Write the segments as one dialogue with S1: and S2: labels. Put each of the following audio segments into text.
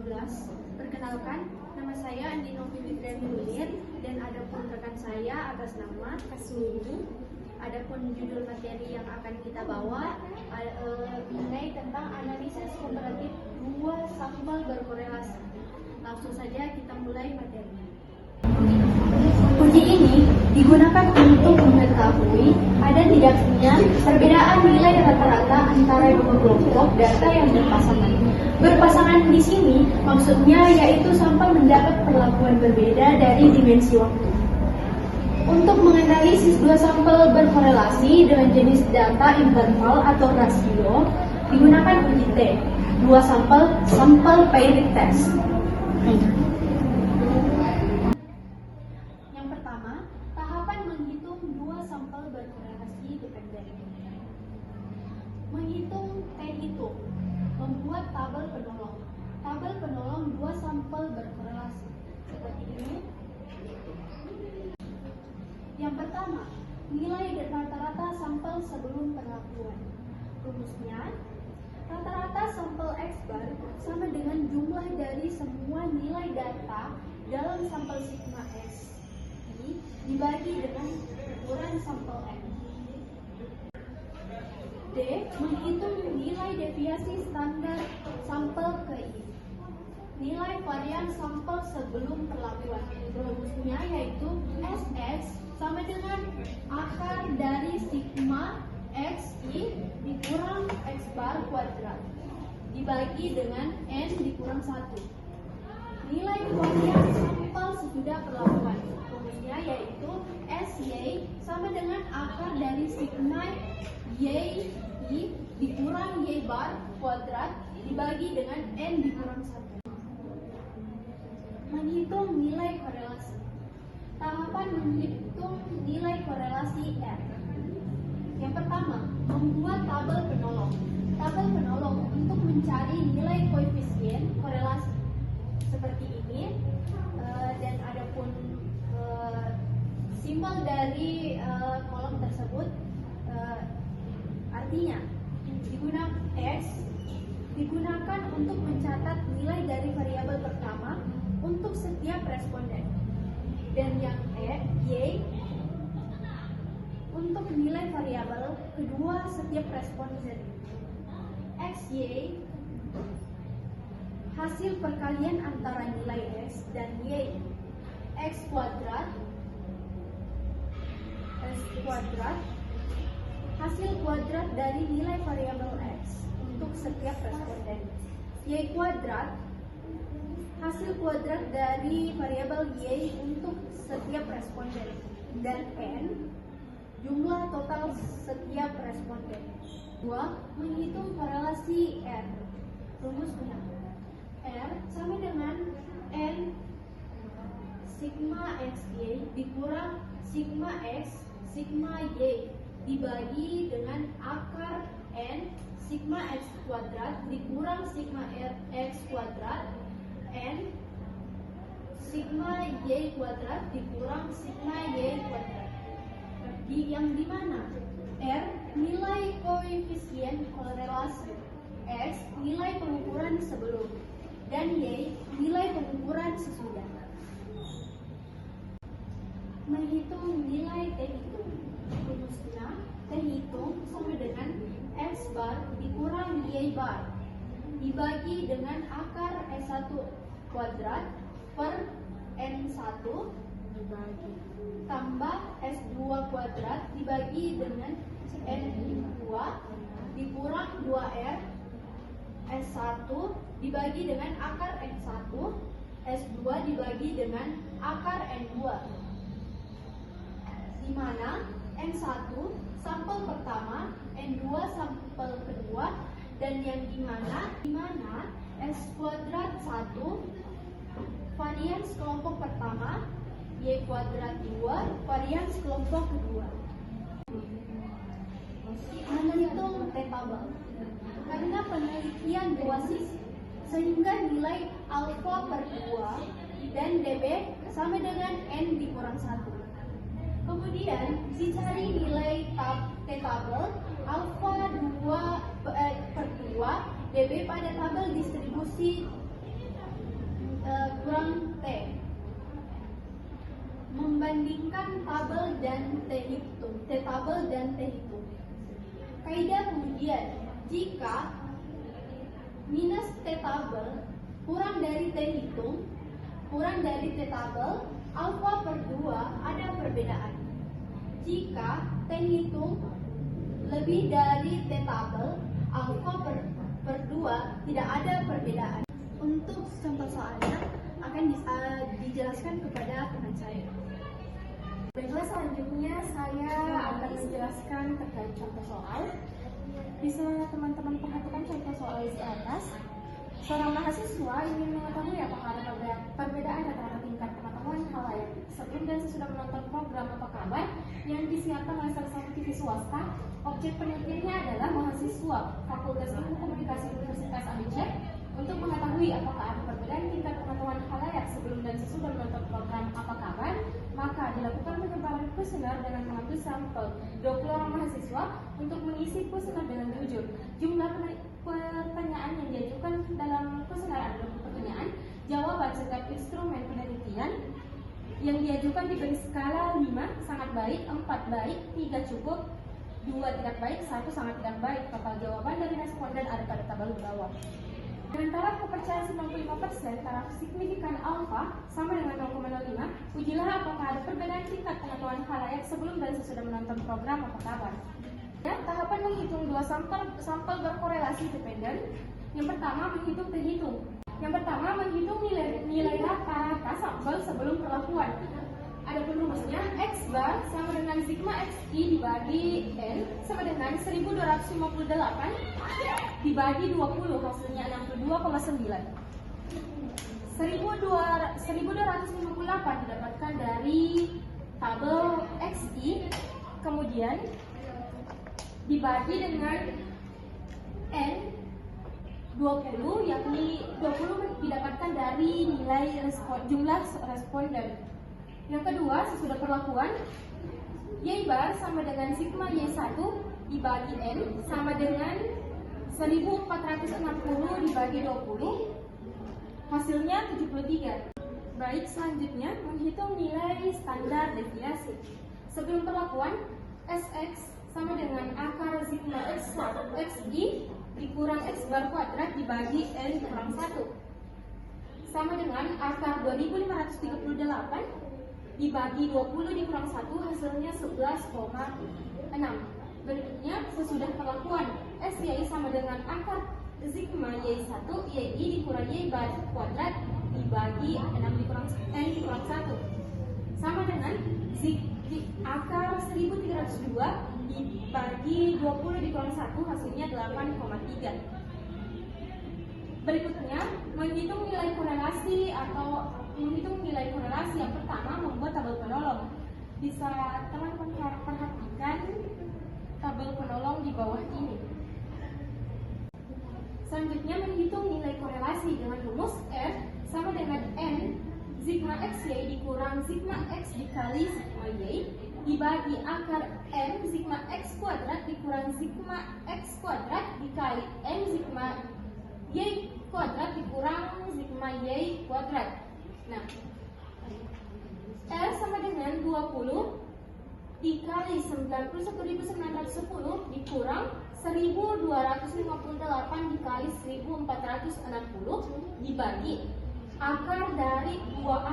S1: 12. Perkenalkan, nama saya Andi Novi Fitriani Mulir dan adapun rekan saya atas nama Kasmini. Adapun judul materi yang akan kita bawa mengenai tentang analisis komparatif dua sampel berkorelasi. Langsung saja kita mulai materinya. Uji ini digunakan untuk mengetahui ada tidaknya perbedaan nilai rata-rata antara dua kelompok data yang berpasangan. Berpasangan di sini maksudnya yaitu sampel mendapat perlakuan berbeda dari dimensi waktu. Untuk menganalisis dua sampel berkorelasi dengan jenis data interval atau rasio, digunakan uji T, dua sampel pairing test. Yang pertama, tahapan menghitung dua sampel berkorelasi dependen. Menghitung T hitung, membuat tabel penolong. Tabel penolong dua sampel berkorelasi seperti ini. Yang pertama, nilai rata-rata sampel sebelum perlakuan. Rumusnya, rata-rata sampel X bar sama dengan jumlah dari semua nilai data dalam sampel sigma X dibagi dengan ukuran sampel N. D, menghitung nilai deviasi standar sampel ke I. Nilai varian sampel sebelum perlakuan. Rumusnya yaitu Sx sama dengan akar dari sigma xi dikurang x bar kuadrat dibagi dengan n dikurang 1. Nilai varian sampel sesudah perlakuan. Rumusnya yaitu Sy sama dengan akar dari sigma yi dikurang y bar kuadrat dibagi dengan n dikurang 1. Menghitung nilai korelasi. Tahapan menghitung nilai korelasi R. Yang pertama, membuat tabel penolong. Tabel penolong untuk mencari nilai koefisien korelasi seperti ini, dan adapun simbol dari kolom tersebut artinya X digunakan untuk mencatat nilai dari variabel pertama untuk setiap responden, dan yang Y untuk nilai variabel kedua setiap responden. Xy hasil perkalian antara nilai X dan Y. X kuadrat hasil kuadrat dari nilai variabel X untuk setiap responden. Y kuadrat hasil kuadrat dari variabel Y untuk setiap responden, dan N jumlah total setiap responden. 2. Menghitung korelasi R. Rumusnya R sama dengan N sigma xy dikurang sigma x sigma y dibagi dengan akar N sigma x kuadrat dikurang sigma x kuadrat N sigma y kuadrat dikurang sigma y kuadrat. Yang dimana R nilai koefisien korelasi, X nilai pengukuran sebelum, dan Y nilai pengukuran sesudah. Menghitung nilai T hitung. Rumusnya T hitung sama dengan X bar dikurang Y bar dibagi dengan akar S1 kuadrat per N1 tambah S2 kuadrat dibagi dengan N2 dikurang 2R S1 dibagi dengan akar N1 S2 dibagi dengan akar N2, di mana N1 sampel pertama, N2 sampel kedua, dan yang dimana S kuadrat 1 varians kelompok pertama, Y kuadrat 2 varians kelompok kedua. Menghitung T tabel. Karena penelitian dua sisi, sehingga nilai alfa per 2 dan dB sama dengan N dikurang 1. Kemudian dicari nilai T tabel alfa 2 per 2 dB pada tabel distribusi Membandingkan tabel dan T-tabel dan T-hitung. Kaidah kemudian, jika minus T-tabel kurang dari T-hitung, kurang dari T-tabel, alfa per 2 ada perbedaan. Jika T-hitung lebih dari T-tabel, alfa per 2 tidak ada perbedaan. Untuk contoh soalnya akan dijelaskan kepada teman saya.
S2: Baiklah, selanjutnya saya akan menjelaskan terkait contoh soal. Bisa teman-teman perhatikan contoh soal di atas. Seorang mahasiswa ingin mengetahui apakah ada perbedaan antara tingkat pengetahuan khalayak sebelum dan sesudah menonton program Apa Kabar yang disiarkan oleh salah satu TV swasta. Objek penelitiannya adalah mahasiswa Fakultas Ilmu Komunikasi Universitas ABC untuk mengetahui apakah ada perbedaan tingkat pengetahuan khalayak sebelum dan sesudah menonton program Apa Kabar. Maka dilakukan penyebaran kuesioner dengan mengambil sampel 20 orang mahasiswa untuk mengisi kuesioner dengan jujur. Jumlah pertanyaan yang diajukan dalam kuesioner adalah pertanyaan, jawaban setiap instrumen penelitian yang diajukan diberi skala 5 sangat baik, 4 baik, 3 cukup, 2 tidak baik, 1 sangat tidak baik. Total jawaban dari responden ada pada tabel di bawah. Dengan taraf kepercayaan 95%, taraf signifikan alfa sama dengan 0,05, ujilah apakah ada perbedaan tingkat pengetahuan khalayak sebelum dan sesudah menonton program Apa Kabar. Ya, tahapan menghitung dua sampel berkorelasi dependen. Yang pertama menghitung T-hitung. Yang pertama menghitung nilai rata-rata sampel sebelum perlakuan. Adapun rumusnya, X bar sama dengan sigma XI dibagi N sama dengan 1258 dibagi 20, hasilnya 62,9. 1258 didapatkan dari tabel XI, kemudian dibagi dengan N 20, yakni 20 didapatkan dari nilai jumlah responden. Yang kedua, sesudah perlakuan, Y bar sama dengan sigma Y1 dibagi N sama dengan 1460 dibagi 20, hasilnya 73. Baik, selanjutnya menghitung nilai standar deviasi. Sebelum perlakuan, Sx sama dengan akar sigma Xi dikurang X bar kuadrat dibagi N kurang 1 sama dengan akar 2538 dibagi 20 dikurang 1, hasilnya 11,6. Berikutnya, sesudah perlakuan, Sy sama dengan akar sigma Y1 Yi dikurang Y bar kuadrat dibagi 6 dikurang N dikurang 1 sama dengan akar 1302 dibagi 20 dikurang 1, hasilnya 8,3. Berikutnya, menghitung nilai korelasi atau menghitung nilai korelasi. Yang pertama, membuat tabel penolong. Bisa teman-teman perhatikan tabel penolong di bawah ini. Selanjutnya, menghitung nilai korelasi dengan rumus R sama dengan N sigma Xy dikurang sigma X dikali sigma Y dibagi akar M sigma X kuadrat dikurang sigma X kuadrat dikali M sigma Y kuadrat dikurang sigma Y kuadrat. Nah, R sama dengan 20 dikali 91.910 dikurang 1.258 dikali 1.460 dibagi akar dari 20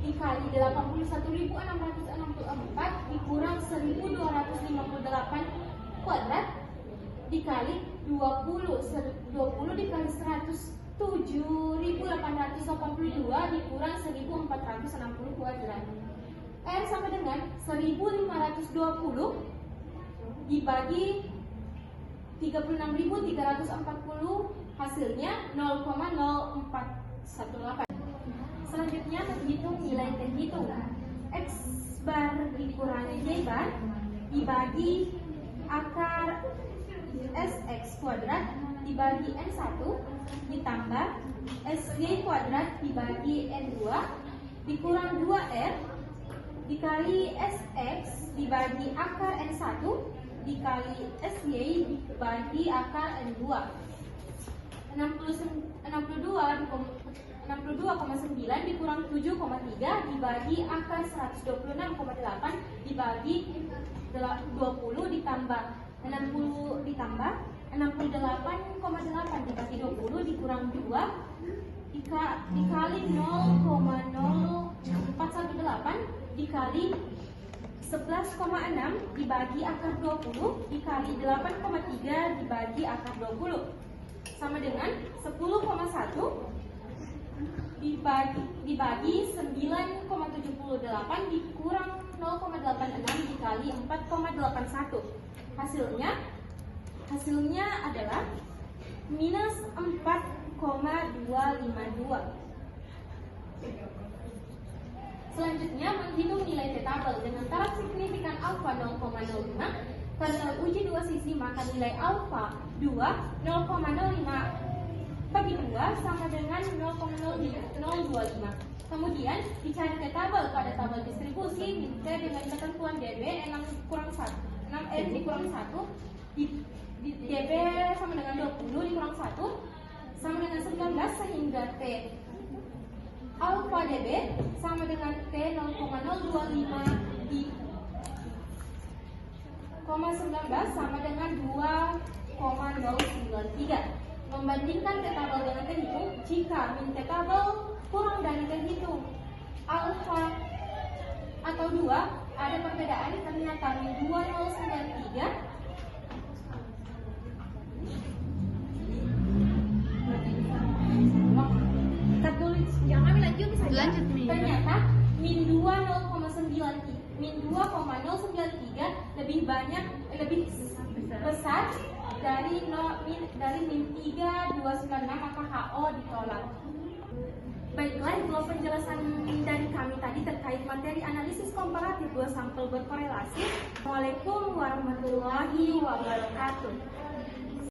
S2: dikali 81.664 dikurang 1.258 kuadrat dikali 20 dikali 107.882 dikurang 1.460 kuadrat. R sama dengan 1.520 dibagi 36.340, hasilnya 0,0418. Selanjutnya menghitung nilai T-hitung. X bar dikurangi Y bar dibagi akar Sx kuadrat dibagi N1 ditambah Sy kuadrat dibagi N2 dikurang 2R dikali Sx dibagi akar N1 dikali Sy dibagi akar N2. 62 62,9 dikurang 7,3 dibagi akar 126,8 dibagi 20 ditambah 60 ditambah 68,8 dibagi 20 dikurang 2 dikali 0,0418 dikali 11,6 dibagi akar 20 dikali 8,3 dibagi akar 20 sama dengan 10,1 dibagi 9,78 dikurang 0,86 dikali 4,81. Hasilnya adalah minus 4,252. Selanjutnya menghitung nilai T-tabel dengan taraf signifikan alfa 0,05. Karena uji dua sisi maka nilai alfa 2 0,05 bagi 2 sama dengan 0,025. Kemudian dicari T-tabel pada tabel distribusi dengan ketentuan DB N dikurang 1 DB sama dengan 20 dikurang 1 sama dengan 19 sehingga T alfa DB sama dengan T 0,025 di 19 sama dengan 2,093. Membandingkan T-tabel dengan T-hitung, jika min T-tabel kurang dari T-hitung alfa atau 2 ada perbedaan, ternyata min 2093 ternyata min 2,093 lebih besar dari min 3296 maka HO ditolak. Baiklah, itulah penjelasan dari kami tadi terkait materi analisis komparatif dua sampel berkorelasi. Assalamualaikum warahmatullahi wabarakatuh.